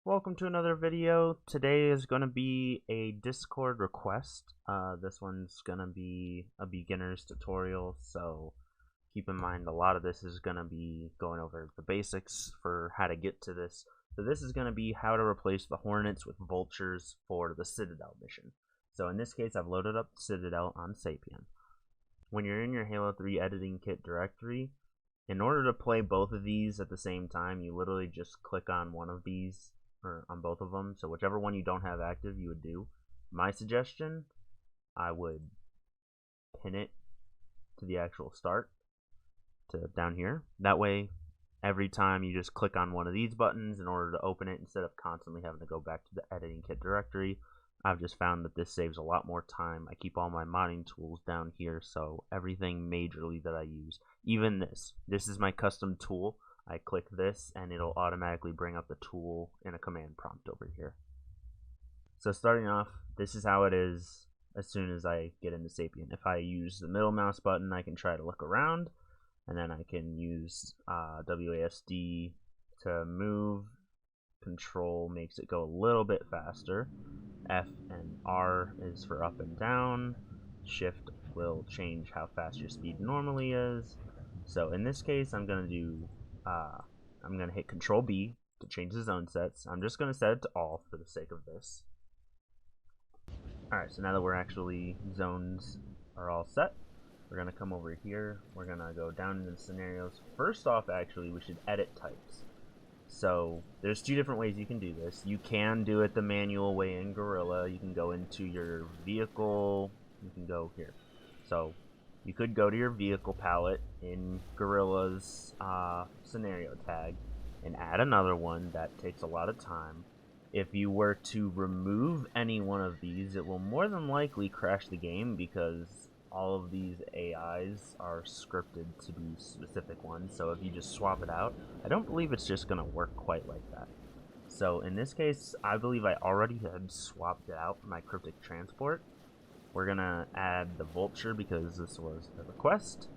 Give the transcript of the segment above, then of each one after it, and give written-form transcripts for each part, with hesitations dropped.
Welcome to another video. Today is going to be a Discord request. This one's going to be a beginner's tutorial, so keep in mind a lot of this is going to be going over the basics for how to get to this. So this is going to be how to replace the Hornets with Vultures for the Citadel mission. So in this case, I've loaded up Citadel on Sapien. When you're in your Halo 3 editing kit directory, in order to play both of these at the same time, you literally just click on one of these or on both of them. So whichever one you don't have active, you would do. My suggestion, I would pin it to the actual start to down here. That way, every time you just click on one of these buttons in order to open it instead of constantly having to go back to the editing kit directory. I've just found that this saves a lot more time. I keep all my modding tools down here, so everything majorly that I use, even this is my custom tool. I click this and it'll automatically bring up the tool in a command prompt over here. So starting off, this is how it is as soon as I get into Sapien. If I use the middle mouse button, I can try to look around, and then I can use WASD to move. Control makes it go a little bit faster. F and R is for up and down. Shift will change how fast your speed normally is. So in this case, I'm gonna hit Control B to change the zone sets. I'm just gonna set it to all for the sake of this. Alright, so now that we're actually zones are all set, we're gonna come over here. We're gonna go down into the scenarios. First off, actually, we should edit types. So there's two different ways you can do this. You can do it the manual way in Gorilla. You can go into your vehicle. You can go here. So you could go to your vehicle palette in Gorilla's scenario tag and add another one. That takes a lot of time. If you were to remove any one of these, it will more than likely crash the game because all of these AIs are scripted to be specific ones. So if you just swap it out, I don't believe it's just going to work quite like that. So in this case, I believe I already had swapped it out for my cryptic transport. We're going to add the Vulture because this was the request.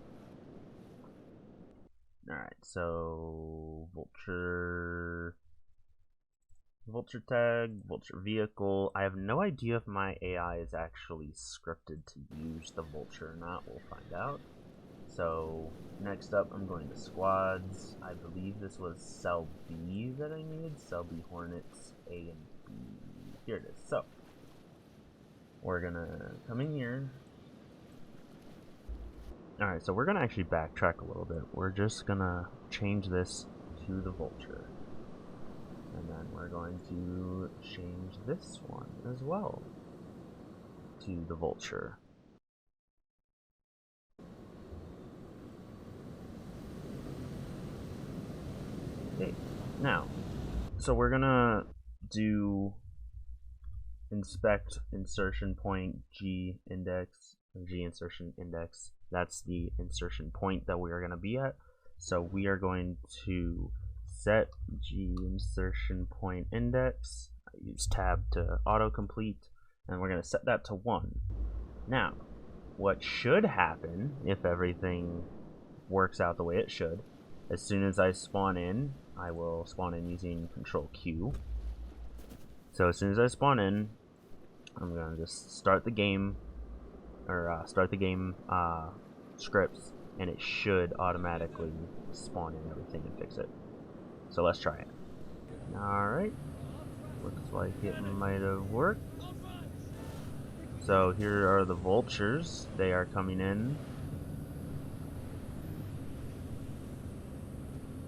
Alright, so Vulture tag, Vulture vehicle. I have no idea if my AI is actually scripted to use the Vulture or not. We'll find out. So next up, I'm going to squads. I believe this was cell B that I needed. Cell B Hornets A and B. Here it is. So we're gonna come in here. Alright, so we're gonna actually backtrack a little bit. We're just gonna change this to the Vulture. And then we're going to change this one as well to the Vulture. Okay, now, so we're gonna do inspect insertion point G index, or G insertion index. That's the insertion point that we are gonna be at. So we are going to set G insertion point index. I use tab to autocomplete, and we're going to set that to 1. Now, what should happen if everything works out the way it should, as soon as I spawn in, I will spawn in using Control Q. So as soon as I spawn in, I'm going to just start the game, or scripts, and it should automatically spawn in everything and fix it. So let's try it. Alright. Looks like it might have worked. So here are the Vultures. They are coming in.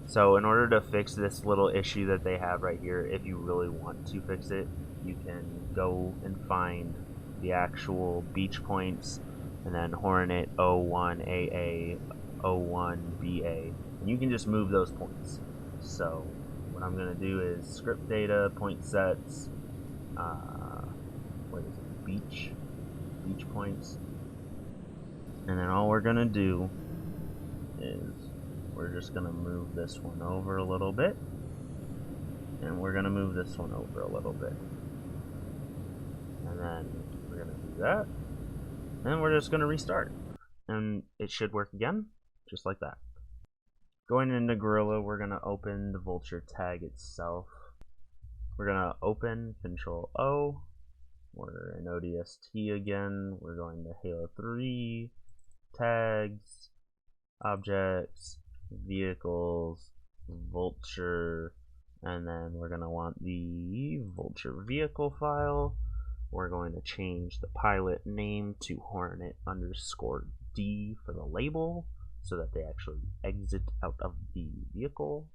So in order to fix this little issue that they have right here, if you really want to fix it, you can go and find the actual beach points and then Hornet 01AA, 01BA, and you can just move those points. So what I'm going to do is script data, point sets, what is it, beach points, and then all we're going to do is we're just going to move this one over a little bit, and we're going to move this one over a little bit, and then we're going to do that, and we're just going to restart, and it should work again, just like that. Going into Gorilla, we're going to open the Vulture tag itself. we're gonna open Control O. We're in ODST again. We're going to Halo 3, tags, objects, vehicles, Vulture, and then we're going to want the Vulture vehicle file. We're going to change the pilot name to Hornet_D for the label so that they actually exit out of the vehicle.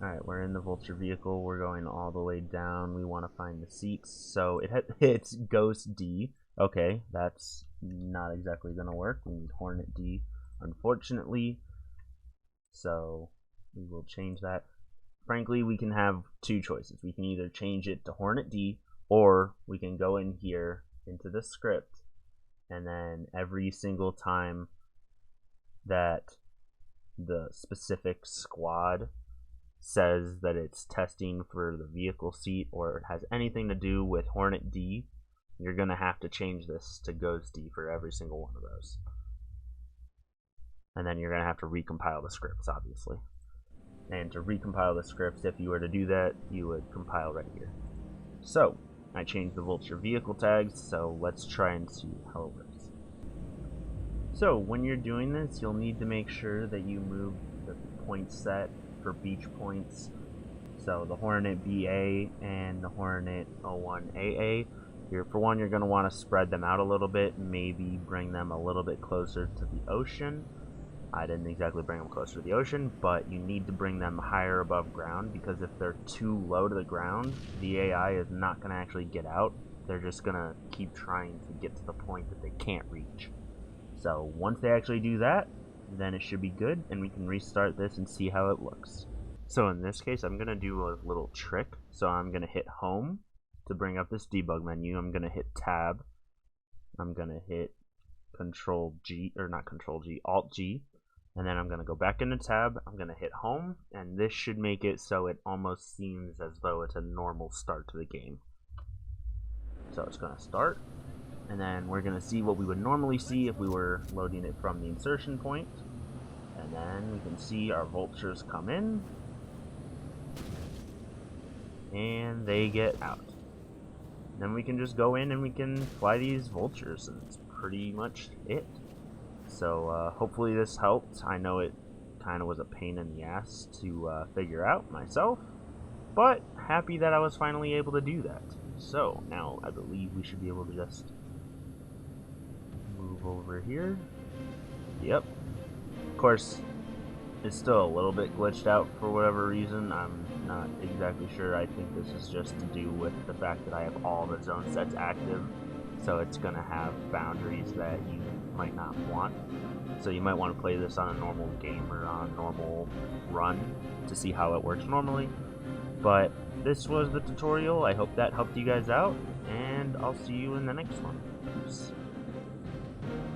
Alright, we're in the Vulture vehicle. We're going all the way down. We want to find the seats. So it's Ghost D. Okay, that's not exactly going to work. We need Hornet D, unfortunately. So we will change that. Frankly, we can have two choices. We can either change it to Hornet D, or we can go in here into the script, and then every single time that the specific squad says that it's testing for the vehicle seat or it has anything to do with Hornet D, you're going to have to change this to Ghost D for every single one of those. And then you're going to have to recompile the scripts, obviously. And to recompile the scripts, if you were to do that, you would compile right here. So, I changed the Vulture vehicle tags, so let's try and see how it works. So, when you're doing this, you'll need to make sure that you move the point set for beach points. So the Hornet BA and the Hornet 01AA. For one, you're going to want to spread them out a little bit, maybe bring them a little bit closer to the ocean. I didn't exactly bring them closer to the ocean, but you need to bring them higher above ground, because if they're too low to the ground, the AI is not going to actually get out. They're just going to keep trying to get to the point that they can't reach. So once they actually do that, then it should be good, and we can restart this and see how it looks. So in this case, I'm going to do a little trick. So I'm going to hit Home to bring up this debug menu. I'm going to hit Tab. I'm going to hit Control G, or not Control G, Alt G. And then I'm going to go back into Tab. I'm going to hit Home, and this should make it so it almost seems as though it's a normal start to the game. So it's going to start. And then we're going to see what we would normally see if we were loading it from the insertion point. And then we can see our Vultures come in. And they get out. Then we can just go in and we can fly these Vultures, and that's pretty much it. So hopefully this helped. I know it kind of was a pain in the ass to figure out myself, but happy that I was finally able to do that. So now I believe we should be able to just move over here. Yep. Of course, it's still a little bit glitched out for whatever reason. I'm not exactly sure. I think this is just to do with the fact that I have all the zone sets active, so it's going to have boundaries that you might not want. So you might want to play this on a normal game or on a normal run to see how it works normally. But this was the tutorial. I hope that helped you guys out, and I'll see you in the next one. Peace.